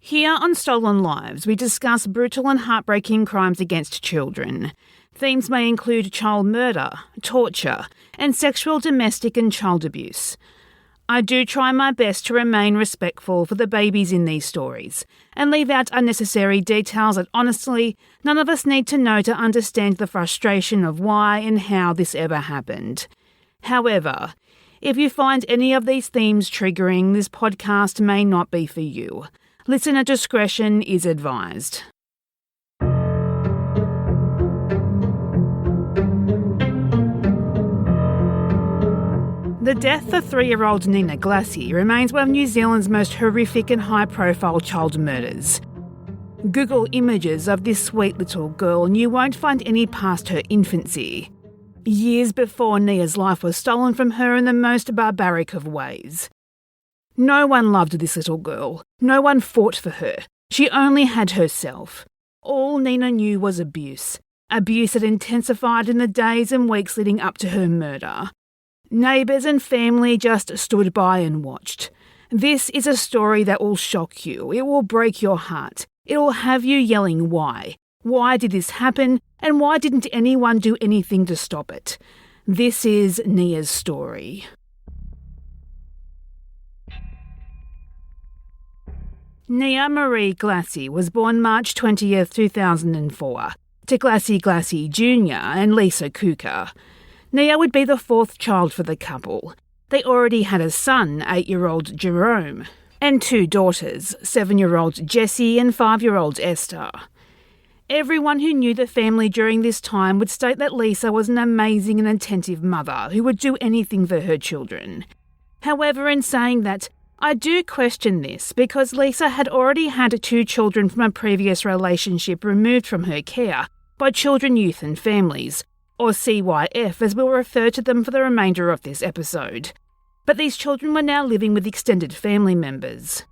Here on Stolen Lives, we discuss brutal and heartbreaking crimes against children. Themes may include child murder, torture, and sexual, domestic and child abuse. I do try my best to remain respectful for the babies in these stories and leave out unnecessary details that honestly none of us need to know to understand the frustration of why and how this ever happened. However, if you find any of these themes triggering, this podcast may not be for you. Listener discretion is advised. The death of 3-year-old Nia Glassie remains one of New Zealand's most horrific and high-profile child murders. Google images of this sweet little girl and you won't find any past her infancy. Years before Nia's life was stolen from her in the most barbaric of ways. No one loved this little girl. No one fought for her. She only had herself. All Nina knew was abuse. Abuse that intensified in the days and weeks leading up to her murder. Neighbours and family just stood by and watched. This is a story that will shock you. It will break your heart. It will have you yelling why. Why did this happen? And why didn't anyone do anything to stop it? This is Nia's story. Nia Marie Glassie was born March 20th, 2004, to Glassie Jr. and Lisa Kuka. Nia would be the fourth child for the couple. They already had a son, 8-year-old Jerome, and 2 daughters, 7-year-old Jessie and 5-year-old Esther. Everyone who knew the family during this time would state that Lisa was an amazing and attentive mother who would do anything for her children. However, in saying that, I do question this because Lisa had already had 2 children from a previous relationship removed from her care by Children, Youth and Families, or CYF as we'll refer to them for the remainder of this episode. But these children were now living with extended family members.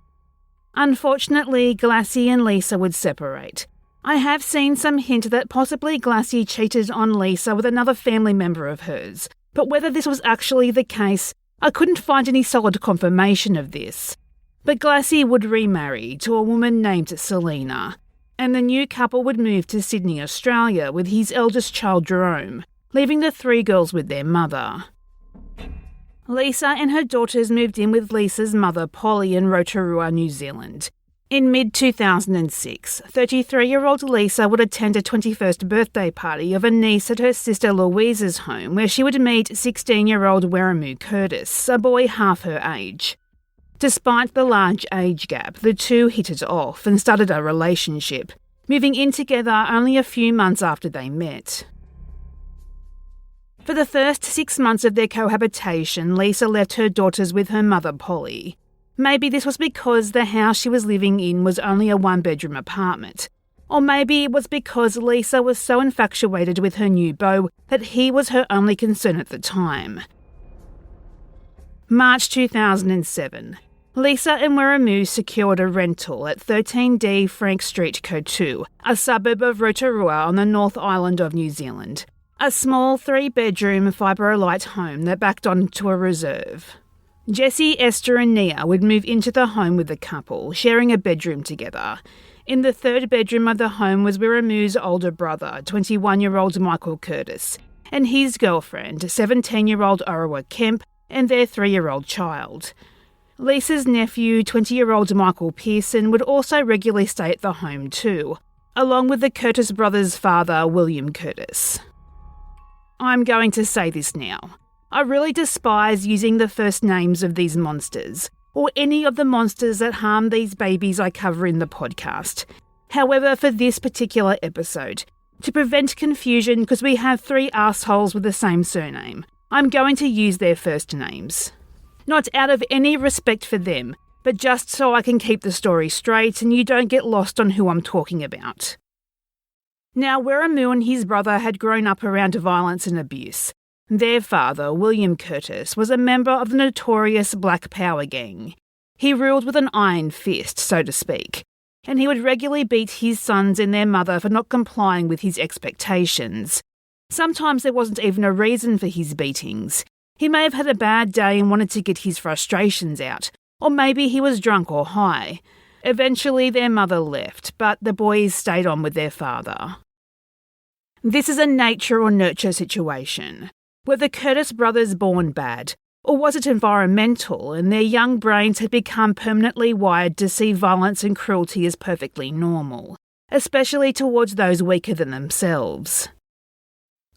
Unfortunately, Glassie and Lisa would separate. I have seen some hint that possibly Glassie cheated on Lisa with another family member of hers, but whether this was actually the case, I couldn't find any solid confirmation of this. But Glassie would remarry to a woman named Selena, and the new couple would move to Sydney, Australia with his eldest child Jerome, leaving the 3 girls with their mother. Lisa and her daughters moved in with Lisa's mother Polly in Rotorua, New Zealand. In mid-2006, 33-year-old Lisa would attend a 21st birthday party of a niece at her sister Louise's home where she would meet 16-year-old Weremu Curtis, a boy half her age. Despite the large age gap, the two hit it off and started a relationship, moving in together only a few months after they met. For the first 6 months of their cohabitation, Lisa left her daughters with her mother Polly. Maybe this was because the house she was living in was only a 1-bedroom apartment. Or maybe it was because Lisa was so infatuated with her new beau that he was her only concern at the time. March 2007. Lisa and Weremu secured a rental at 13D Frank Street, Kotu, a suburb of Rotorua on the North Island of New Zealand. A small 3-bedroom fibrolite home that backed onto a reserve. Jessie, Esther and Nia would move into the home with the couple, sharing a bedroom together. In the 3rd bedroom of the home was Weremu's older brother, 21-year-old Michael Curtis, and his girlfriend, 17-year-old Orawa Kemp, and their 3-year-old child. Lisa's nephew, 20-year-old Michael Pearson, would also regularly stay at the home too, along with the Curtis brothers' father, William Curtis. I'm going to say this now. I really despise using the first names of these monsters, or any of the monsters that harm these babies I cover in the podcast. However, for this particular episode, to prevent confusion because we have 3 assholes with the same surname, I'm going to use their first names. Not out of any respect for them, but just so I can keep the story straight and you don't get lost on who I'm talking about. Now, Weremu and his brother had grown up around violence and abuse. Their father, William Curtis, was a member of the notorious Black Power gang. He ruled with an iron fist, so to speak, and he would regularly beat his sons and their mother for not complying with his expectations. Sometimes there wasn't even a reason for his beatings. He may have had a bad day and wanted to get his frustrations out, or maybe he was drunk or high. Eventually their mother left, but the boys stayed on with their father. This is a nature or nurture situation. Were the Curtis brothers born bad, or was it environmental and their young brains had become permanently wired to see violence and cruelty as perfectly normal, especially towards those weaker than themselves?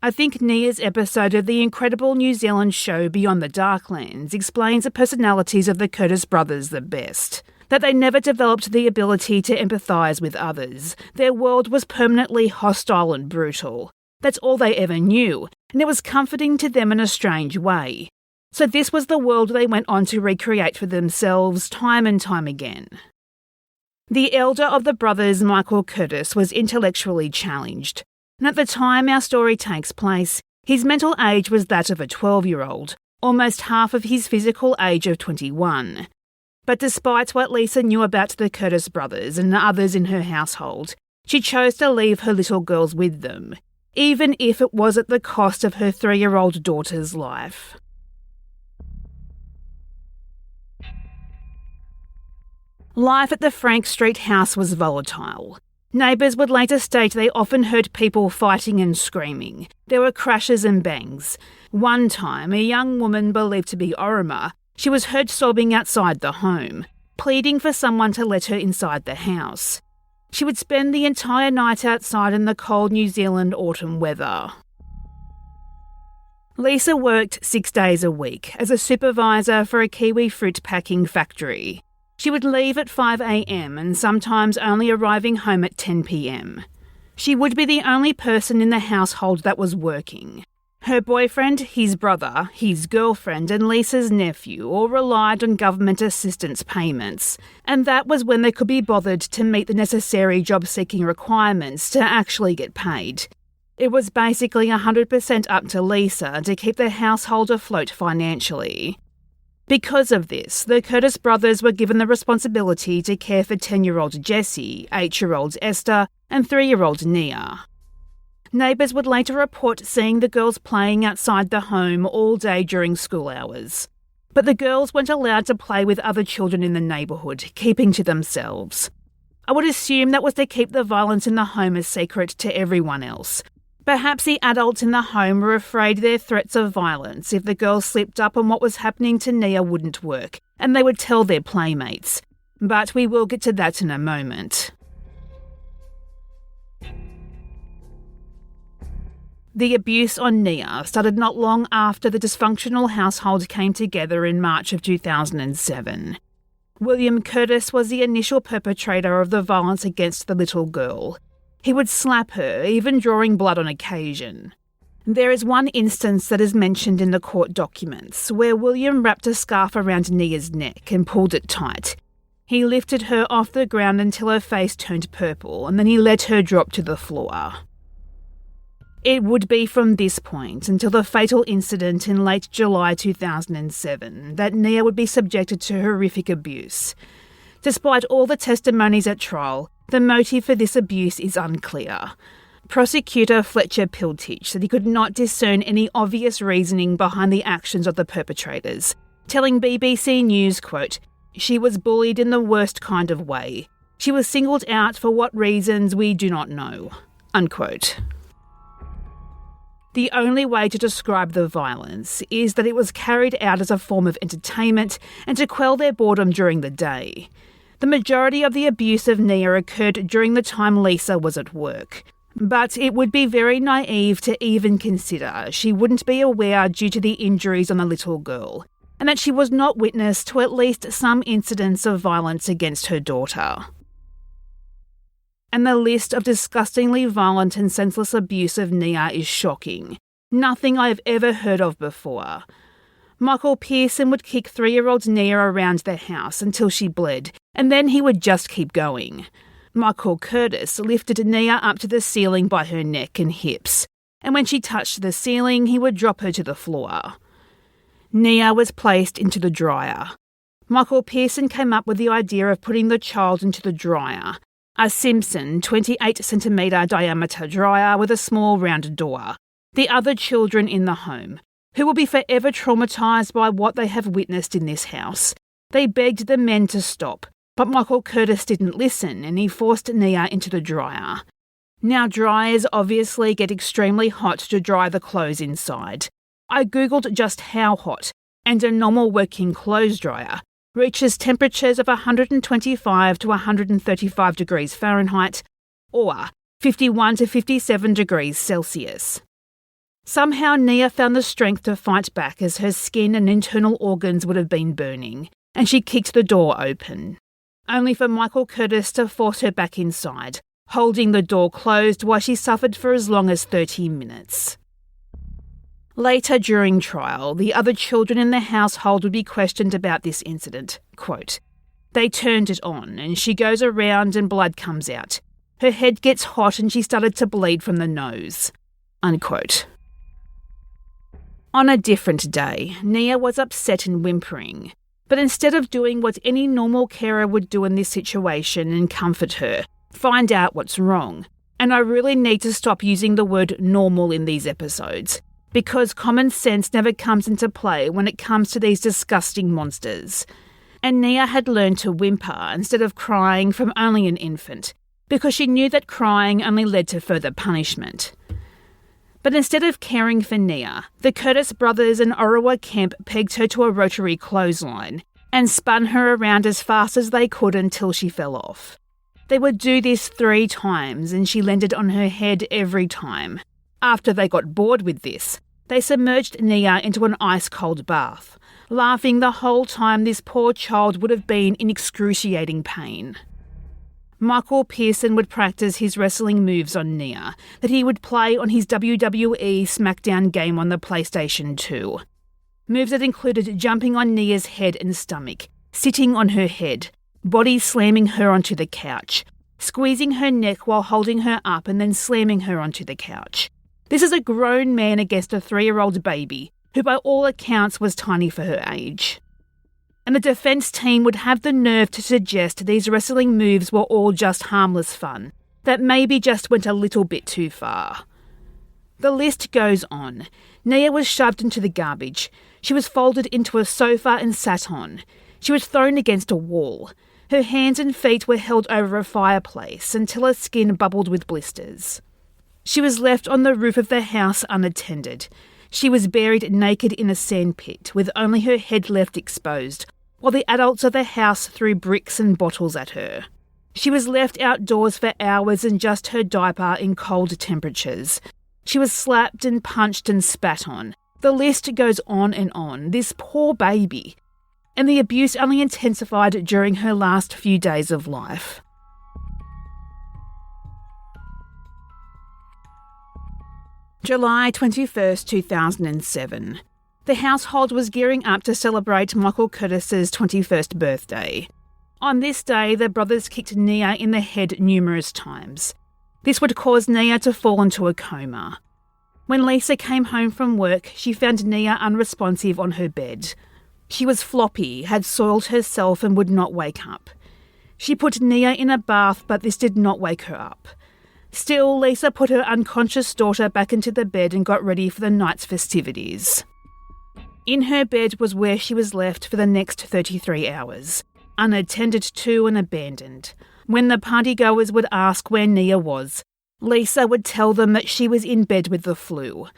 I think Nia's episode of the incredible New Zealand show Beyond the Darklands explains the personalities of the Curtis brothers the best. That they never developed the ability to empathise with others. Their world was permanently hostile and brutal. That's all they ever knew, and it was comforting to them in a strange way. So this was the world they went on to recreate for themselves time and time again. The elder of the brothers, Michael Curtis, was intellectually challenged, and at the time our story takes place, his mental age was that of a 12-year-old, almost half of his physical age of 21. But despite what Lisa knew about the Curtis brothers and others in her household, she chose to leave her little girls with them, even if it was at the cost of her 3-year-old daughter's life. Life at the Frank Street house was volatile. Neighbours would later state they often heard people fighting and screaming. There were crashes and bangs. One time, a young woman believed to be Orima, she was heard sobbing outside the home, pleading for someone to let her inside the house. She would spend the entire night outside in the cold New Zealand autumn weather. Lisa worked 6 days a week as a supervisor for a kiwi fruit packing factory. She would leave at 5 a.m. and sometimes only arriving home at 10 p.m. She would be the only person in the household that was working. Her boyfriend, his brother, his girlfriend and Lisa's nephew all relied on government assistance payments, and that was when they could be bothered to meet the necessary job-seeking requirements to actually get paid. It was basically 100% up to Lisa to keep the household afloat financially. Because of this, the Curtis brothers were given the responsibility to care for 10-year-old Jessie, 8-year-old Esther and 3-year-old Nia. Neighbours would later report seeing the girls playing outside the home all day during school hours. But the girls weren't allowed to play with other children in the neighbourhood, keeping to themselves. I would assume that was to keep the violence in the home a secret to everyone else. Perhaps the adults in the home were afraid their threats of violence if the girls slipped up on what was happening to Nia wouldn't work, and they would tell their playmates. But we will get to that in a moment. The abuse on Nia started not long after the dysfunctional household came together in March of 2007. William Curtis was the initial perpetrator of the violence against the little girl. He would slap her, even drawing blood on occasion. There is one instance that is mentioned in the court documents where William wrapped a scarf around Nia's neck and pulled it tight. He lifted her off the ground until her face turned purple and then he let her drop to the floor. It would be from this point until the fatal incident in late July 2007 that Nia would be subjected to horrific abuse. Despite all the testimonies at trial, the motive for this abuse is unclear. Prosecutor Fletcher Piltich said he could not discern any obvious reasoning behind the actions of the perpetrators, telling BBC News, quote, "She was bullied in the worst kind of way. She was singled out for what reasons we do not know," unquote. The only way to describe the violence is that it was carried out as a form of entertainment and to quell their boredom during the day. The majority of the abuse of Nia occurred during the time Lisa was at work, but it would be very naive to even consider she wouldn't be aware due to the injuries on the little girl, and that she was not witness to at least some incidents of violence against her daughter. And the list of disgustingly violent and senseless abuse of Nia is shocking. Nothing I have ever heard of before. Michael Pearson would kick 3-year-old Nia around the house until she bled, and then he would just keep going. Michael Curtis lifted Nia up to the ceiling by her neck and hips, and when she touched the ceiling, he would drop her to the floor. Nia was placed into the dryer. Michael Pearson came up with the idea of putting the child into the dryer, a Simpson 28cm diameter dryer with a small round door. The other children in the home, who will be forever traumatised by what they have witnessed in this house. They begged the men to stop, But Michael Curtis didn't listen and he forced Nia into the dryer. Now, dryers obviously get extremely hot to dry the clothes inside. I googled just how hot, and a normal working clothes dryer reaches temperatures of 125 to 135 degrees Fahrenheit or 51 to 57 degrees Celsius. Somehow Nia found the strength to fight back as her skin and internal organs would have been burning, and she kicked the door open, only for Michael Curtis to force her back inside, holding the door closed while she suffered for as long as 30 minutes. Later during trial, the other children in the household would be questioned about this incident. Quote, "They turned it on and she goes around and blood comes out. Her head gets hot and she started to bleed from the nose." Unquote. On a different day, Nia was upset and whimpering. But instead of doing what any normal carer would do in this situation and comfort her, find out what's wrong. And I really need to stop using the word normal in these episodes, because common sense never comes into play when it comes to these disgusting monsters. And Nia had learned to whimper instead of crying from only an infant, because she knew that crying only led to further punishment. But instead of caring for Nia, the Curtis brothers and Orawa Kemp pegged her to a rotary clothesline and spun her around as fast as they could until she fell off. They would do this 3 times and she landed on her head every time. After they got bored with this, they submerged Nia into an ice-cold bath, laughing the whole time this poor child would have been in excruciating pain. Michael Pearson would practice his wrestling moves on Nia that he would play on his WWE SmackDown game on the PlayStation 2. Moves that included jumping on Nia's head and stomach, sitting on her head, body slamming her onto the couch, squeezing her neck while holding her up and then slamming her onto the couch. This is a grown man against a 3-year-old baby, who by all accounts was tiny for her age. And the defence team would have the nerve to suggest these wrestling moves were all just harmless fun, that maybe just went a little bit too far. The list goes on. Nia was shoved into the garbage. She was folded into a sofa and sat on. She was thrown against a wall. Her hands and feet were held over a fireplace until her skin bubbled with blisters. She was left on the roof of the house unattended. She was buried naked in a sandpit with only her head left exposed, while the adults of the house threw bricks and bottles at her. She was left outdoors for hours in just her diaper in cold temperatures. She was slapped and punched and spat on. The list goes on and on. This poor baby. And the abuse only intensified during her last few days of life. July 21st, 2007. The household was gearing up to celebrate Michael Curtis's 21st birthday. On this day, the brothers kicked Nia in the head numerous times. This would cause Nia to fall into a coma. When Lisa came home from work, she found Nia unresponsive on her bed. She was floppy, had soiled herself and would not wake up. She put Nia in a bath, but this did not wake her up. Still, Lisa put her unconscious daughter back into the bed and got ready for the night's festivities. In her bed was where she was left for the next 33 hours, unattended to and abandoned. When the partygoers would ask where Nia was, Lisa would tell them that she was in bed with the flu.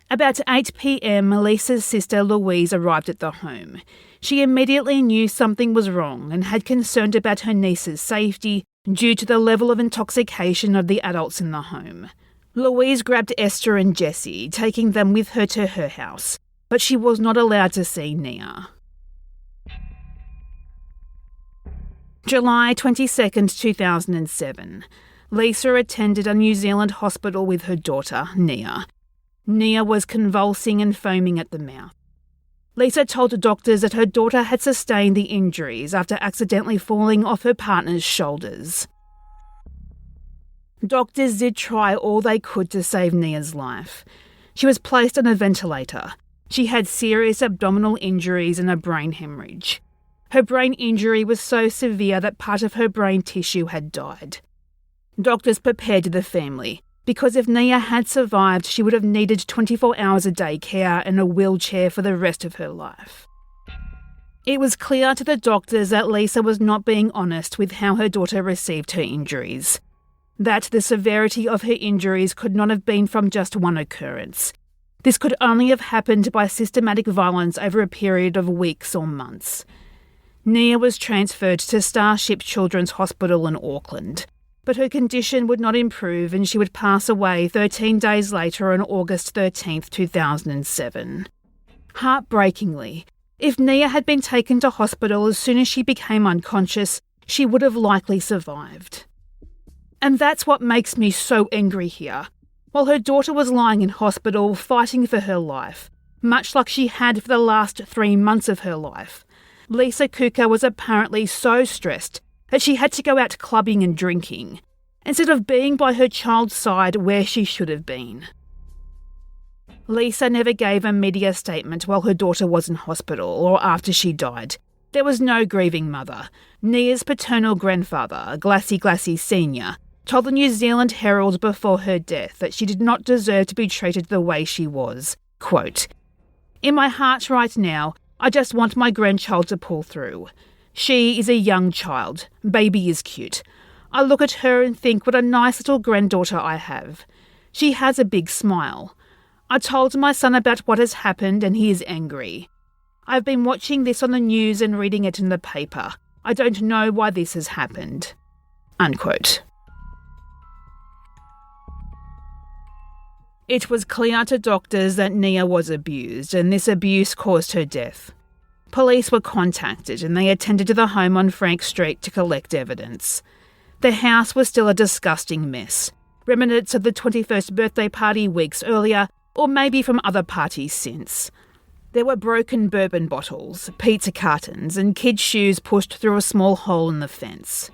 About 8 p.m, Lisa's sister Louise arrived at the home. She immediately knew something was wrong and had concern about her niece's safety due to the level of intoxication of the adults in the home. Louise grabbed Esther and Jessie, taking them with her to her house, but she was not allowed to see Nia. July 22nd, 2007. Lisa attended a New Zealand hospital with her daughter, Nia. Nia was convulsing and foaming at the mouth. Lisa told doctors that her daughter had sustained the injuries after accidentally falling off her partner's shoulders. Doctors did try all they could to save Nia's life. She was placed on a ventilator. She had serious abdominal injuries and a brain hemorrhage. Her brain injury was so severe that part of her brain tissue had died. Doctors prepared the family, because if Nia had survived, she would have needed 24 hours a day care and a wheelchair for the rest of her life. It was clear to the doctors that Lisa was not being honest with how her daughter received her injuries. That the severity of her injuries could not have been from just one occurrence. This could only have happened by systematic violence over a period of weeks or months. Nia was transferred to Starship Children's Hospital in Auckland, but her condition would not improve and she would pass away 13 days later on August 13, 2007. Heartbreakingly, if Nia had been taken to hospital as soon as she became unconscious, she would have likely survived. And that's what makes me so angry here. While her daughter was lying in hospital fighting for her life, much like she had for the last 3 months of her life, Lisa Kuka was apparently so stressed that she had to go out clubbing and drinking, instead of being by her child's side where she should have been. Lisa never gave a media statement while her daughter was in hospital or after she died. There was no grieving mother. Nia's paternal grandfather, Glassie Sr., told the New Zealand Herald before her death that she did not deserve to be treated the way she was. Quote, "In my heart right now, I just want my grandchild to pull through. She is a young child. Baby is cute. I look at her and think what a nice little granddaughter I have. She has a big smile. I told my son about what has happened and he is angry. I've been watching this on the news and reading it in the paper. I don't know why this has happened." Unquote. It was clear to doctors that Nia was abused, and this abuse caused her death. Police were contacted and they attended to the home on Frank Street to collect evidence. The house was still a disgusting mess, remnants of the 21st birthday party weeks earlier, or maybe from other parties since. There were broken bourbon bottles, pizza cartons, and kids' shoes pushed through a small hole in the fence.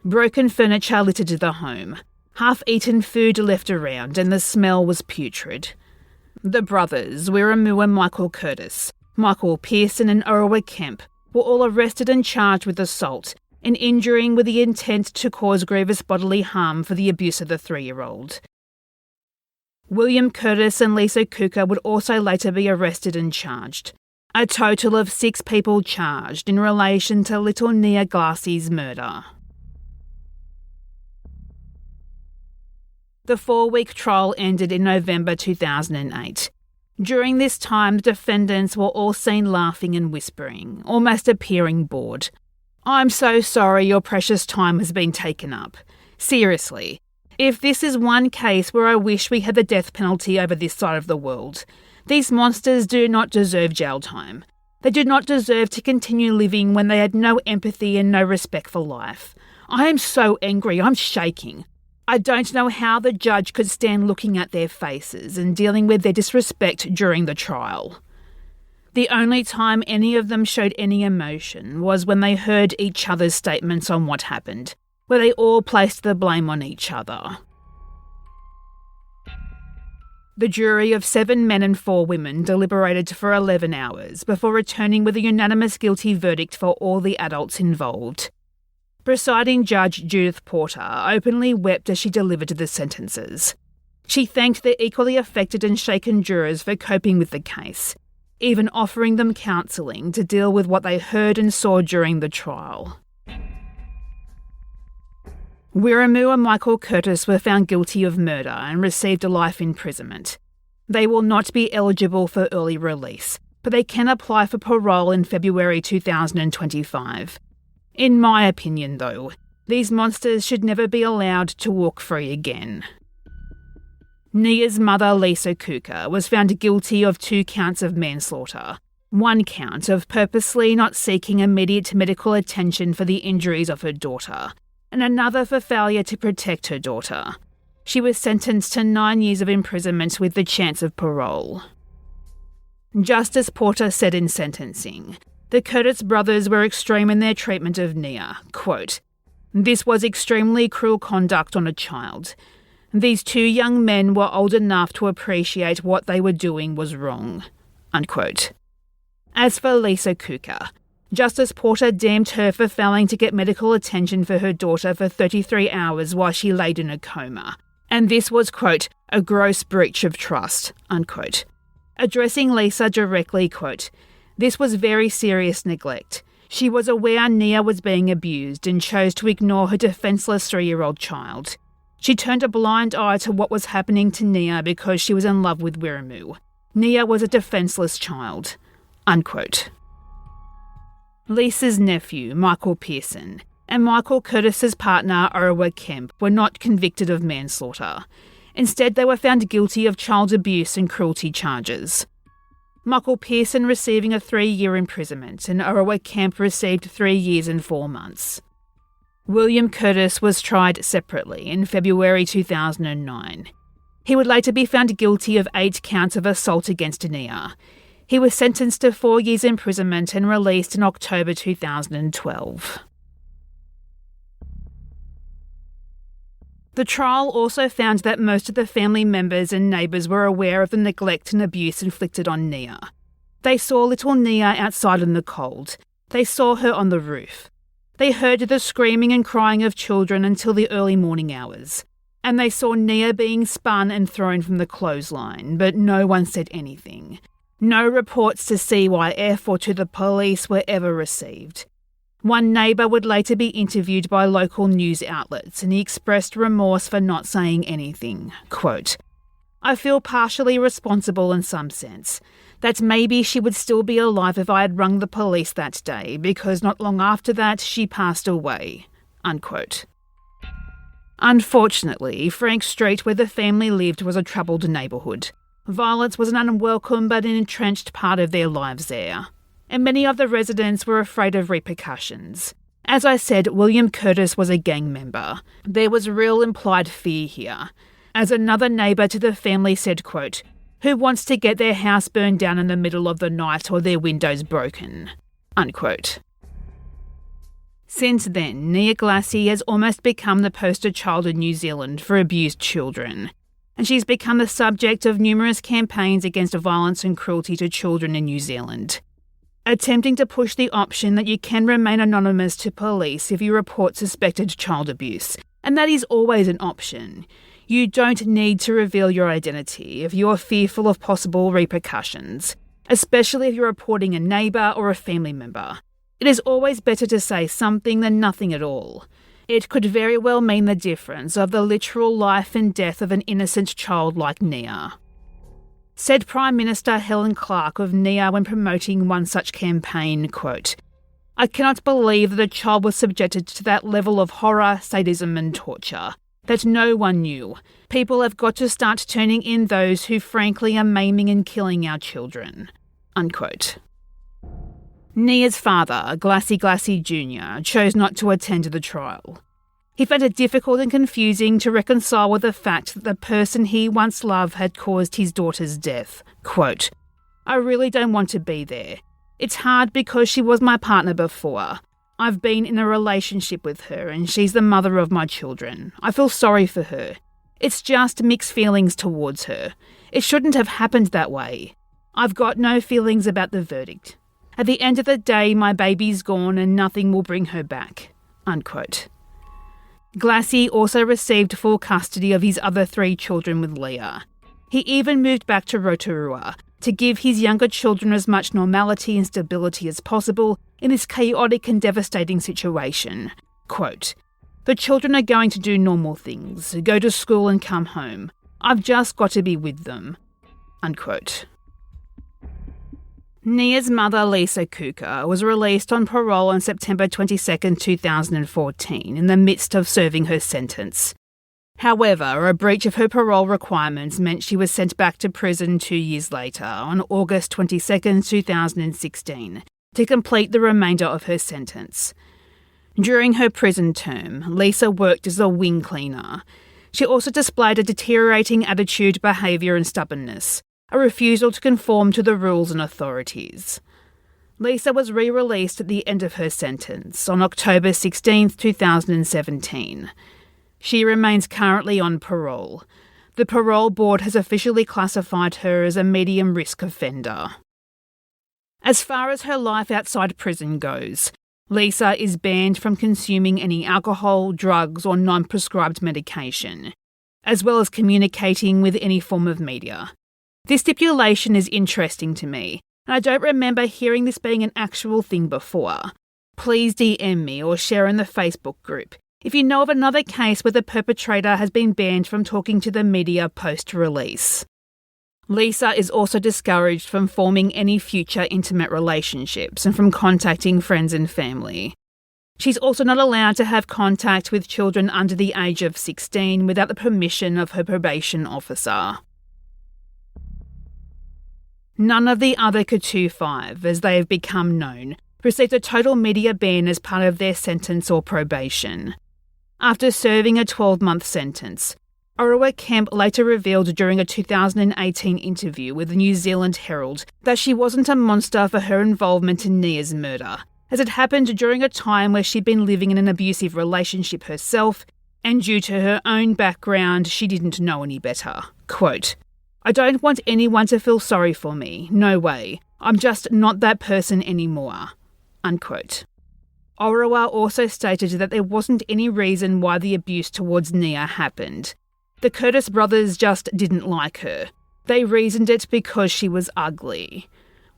Broken furniture littered the home. Half-eaten food left around, and the smell was putrid. The brothers, Wiramu and Michael Curtis, Michael Pearson and Orwa Kemp, were all arrested and charged with assault and injuring with the intent to cause grievous bodily harm for the abuse of the 3-year-old. William Curtis and Lisa Kuka would also later be arrested and charged. A total of 6 people charged in relation to little Nia Glassie's murder. The 4-week trial ended in November 2008. During this time, the defendants were all seen laughing and whispering, almost appearing bored. "I'm so sorry your precious time has been taken up. Seriously, if this is one case where I wish we had the death penalty over this side of the world, these monsters do not deserve jail time. They do not deserve to continue living when they had no empathy and no respect for life. I am so angry, I'm shaking. I don't know how the judge could stand looking at their faces and dealing with their disrespect during the trial. The only time any of them showed any emotion was when they heard each other's statements on what happened, where they all placed the blame on each other." The jury of 7 men and 4 women deliberated for 11 hours before returning with a unanimous guilty verdict for all the adults involved. Presiding Judge Judith Porter openly wept as she delivered the sentences. She thanked the equally affected and shaken jurors for coping with the case, even offering them counselling to deal with what they heard and saw during the trial. Wiramu and Michael Curtis were found guilty of murder and received a life imprisonment. They will not be eligible for early release, but they can apply for parole in February 2025. In my opinion, though, these monsters should never be allowed to walk free again. Nia's mother, Lisa Kuka, was found guilty of 2 counts of manslaughter, 1 count of purposely not seeking immediate medical attention for the injuries of her daughter, and another for failure to protect her daughter. She was sentenced to 9 years of imprisonment with the chance of parole. Justice Porter said in sentencing, the Curtis brothers were extreme in their treatment of Nia. Quote, "This was extremely cruel conduct on a child. These 2 young men were old enough to appreciate what they were doing was wrong." Unquote. As for Lisa Kuka, Justice Porter damned her for failing to get medical attention for her daughter for 33 hours while she laid in a coma. And this was, quote, "a gross breach of trust," unquote. Addressing Lisa directly, quote, This was very serious neglect. She was aware Nia was being abused and chose to ignore her defenceless 3-year-old child. She turned a blind eye to what was happening to Nia because she was in love with Wiramu. Nia was a defenceless child." Unquote. Lisa's nephew, Michael Pearson, and Michael Curtis's partner, Orawa Kemp, were not convicted of manslaughter. Instead, they were found guilty of child abuse and cruelty charges. Michael Pearson receiving a 3-year imprisonment and Orawa Kemp received 3 years and 4 months. William Curtis was tried separately in February 2009. He would later be found guilty of 8 counts of assault against Nia. He was sentenced to 4 years imprisonment and released in October 2012. The trial also found that most of the family members and neighbours were aware of the neglect and abuse inflicted on Nia. They saw little Nia outside in the cold. They saw her on the roof. They heard the screaming and crying of children until the early morning hours. And they saw Nia being spun and thrown from the clothesline, but no one said anything. No reports to CYF or to the police were ever received. One neighbour would later be interviewed by local news outlets and he expressed remorse for not saying anything. Quote, "I feel partially responsible in some sense, that maybe she would still be alive if I had rung the police that day because not long after that she passed away." Unquote. Unfortunately, Frank Street, where the family lived, was a troubled neighbourhood. Violence was an unwelcome but an entrenched part of their lives there, and many of the residents were afraid of repercussions. As I said, William Curtis was a gang member. There was real implied fear here. As another neighbour to the family said, quote, "Who wants to get their house burned down in the middle of the night or their windows broken?" Unquote. Since then, Nia Glassie has almost become the poster child in New Zealand for abused children, and she's become the subject of numerous campaigns against violence and cruelty to children in New Zealand, attempting to push the option that you can remain anonymous to police if you report suspected child abuse, and that is always an option. You don't need to reveal your identity if you're fearful of possible repercussions, especially if you're reporting a neighbour or a family member. It is always better to say something than nothing at all. It could very well mean the difference of the literal life and death of an innocent child like Nia. Said Prime Minister Helen Clark of Nia when promoting one such campaign, quote, "I cannot believe that a child was subjected to that level of horror, sadism and torture. That no one knew. People have got to start turning in those who frankly are maiming and killing our children." Unquote. Nia's father, Glassie Jr., chose not to attend the trial. He found it difficult and confusing to reconcile with the fact that the person he once loved had caused his daughter's death. Quote, "I really don't want to be there. It's hard because she was my partner before. I've been in a relationship with her and she's the mother of my children. I feel sorry for her. It's just mixed feelings towards her. It shouldn't have happened that way. I've got no feelings about the verdict. At the end of the day, my baby's gone and nothing will bring her back." Unquote. Glassie also received full custody of his other 3 children with Leah. He even moved back to Rotorua to give his younger children as much normality and stability as possible in this chaotic and devastating situation. Quote, "The children are going to do normal things, go to school and come home. I've just got to be with them." Unquote. Nia's mother, Lisa Kuka, was released on parole on September 22, 2014, in the midst of serving her sentence. However, a breach of her parole requirements meant she was sent back to prison 2 years later, on August 22, 2016, to complete the remainder of her sentence. During her prison term, Lisa worked as a wing cleaner. She also displayed a deteriorating attitude, behaviour and stubbornness, a refusal to conform to the rules and authorities. Lisa was re-released at the end of her sentence on October 16, 2017. She remains currently on parole. The parole board has officially classified her as a medium-risk offender. As far as her life outside prison goes, Lisa is banned from consuming any alcohol, drugs or non-prescribed medication, as well as communicating with any form of media. This stipulation is interesting to me, and I don't remember hearing this being an actual thing before. Please DM me or share in the Facebook group if you know of another case where the perpetrator has been banned from talking to the media post-release. Lisa is also discouraged from forming any future intimate relationships and from contacting friends and family. She's also not allowed to have contact with children under the age of 16 without the permission of her probation officer. None of the other Couture 5, as they have become known, received a total media ban as part of their sentence or probation. After serving a 12-month sentence, Orua Kemp later revealed during a 2018 interview with the New Zealand Herald that she wasn't a monster for her involvement in Nia's murder, as it happened during a time where she'd been living in an abusive relationship herself, and due to her own background, she didn't know any better. Quote, "I don't want anyone to feel sorry for me. No way. I'm just not that person anymore." Unquote. Orua also stated that there wasn't any reason why the abuse towards Nia happened. The Curtis brothers just didn't like her. They reasoned it because she was ugly.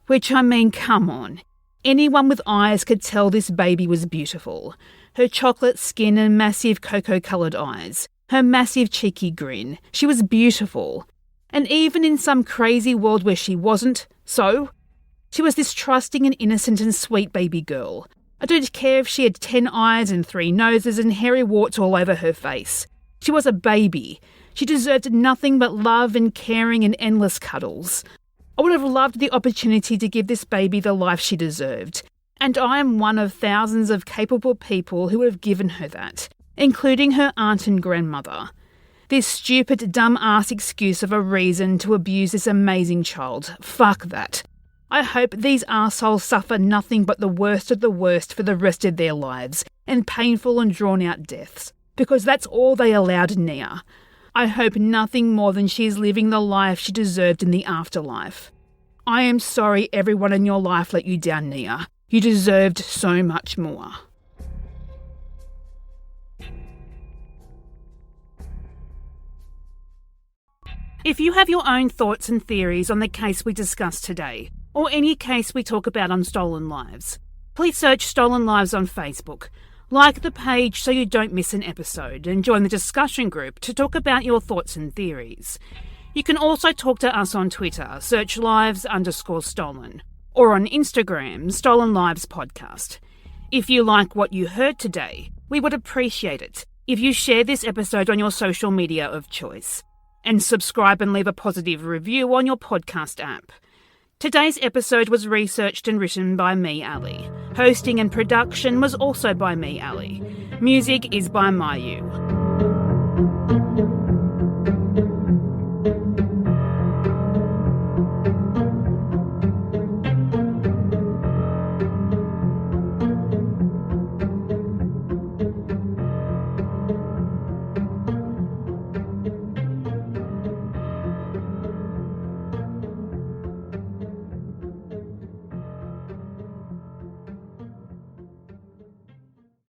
Which, I mean, come on. Anyone with eyes could tell this baby was beautiful. Her chocolate skin and massive cocoa-coloured eyes. Her massive cheeky grin. She was beautiful. And even in some crazy world where she wasn't, so? She was this trusting and innocent and sweet baby girl. I don't care if she had 10 eyes and 3 noses and hairy warts all over her face. She was a baby. She deserved nothing but love and caring and endless cuddles. I would have loved the opportunity to give this baby the life she deserved. And I am one of thousands of capable people who would have given her that, including her aunt and grandmother. This stupid, dumb-ass excuse of a reason to abuse this amazing child. Fuck that. I hope these arseholes suffer nothing but the worst of the worst for the rest of their lives, and painful and drawn-out deaths, because that's all they allowed Nia. I hope nothing more than she is living the life she deserved in the afterlife. I am sorry everyone in your life let you down, Nia. You deserved so much more. If you have your own thoughts and theories on the case we discussed today, or any case we talk about on Stolen Lives, please search Stolen Lives on Facebook, like the page so you don't miss an episode, and join the discussion group to talk about your thoughts and theories. You can also talk to us on Twitter, search lives_stolen, or on Instagram, Stolen Lives Podcast. If you like what you heard today, we would appreciate it if you share this episode on your social media of choice, and subscribe and leave a positive review on your podcast app. Today's episode was researched and written by me, Ali. Hosting and production was also by me, Ali. Music is by Mayu.